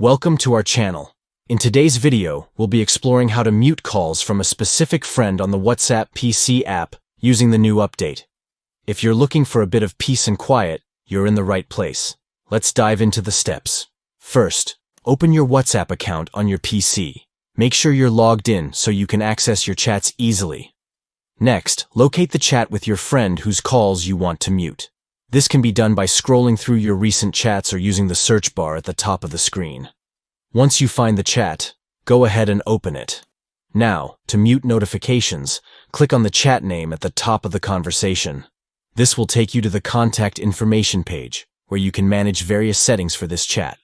Welcome to our channel. In today's video, we'll be exploring how to mute calls from a specific friend on the WhatsApp PC app using the new update. If you're looking for a bit of peace and quiet, you're in the right place. Let's dive into the steps. First, open your WhatsApp account on your PC. Make sure you're logged in so you can access your chats easily. Next, locate the chat with your friend whose calls you want to mute. This can be done by scrolling through your recent chats or using the search bar at the top of the screen. Once you find the chat, go ahead and open it. Now, to mute notifications, click on the chat name at the top of the conversation. This will take you to the contact information page, where you can manage various settings for this chat.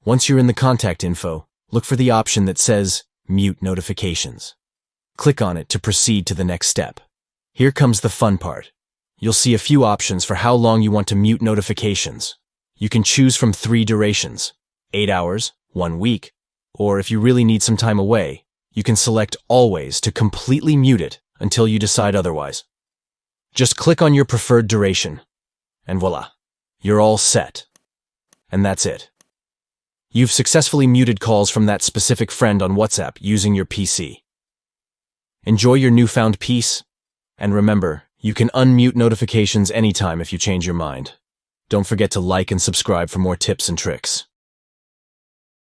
Once you're in the contact info, look for the option that says Mute Notifications. Click on it to proceed to the next step. Here comes the fun part. You'll see a few options for how long you want to mute notifications. You can choose from 3 durations, 8 hours, 1 week, or if you really need some time away, you can select Always to completely mute it until you decide otherwise. Just click on your preferred duration, and voila, you're all set. And that's it. You've successfully muted calls from that specific friend on WhatsApp using your PC. Enjoy your newfound peace, and remember, you can unmute notifications anytime if you change your mind. Don't forget to like and subscribe for more tips and tricks.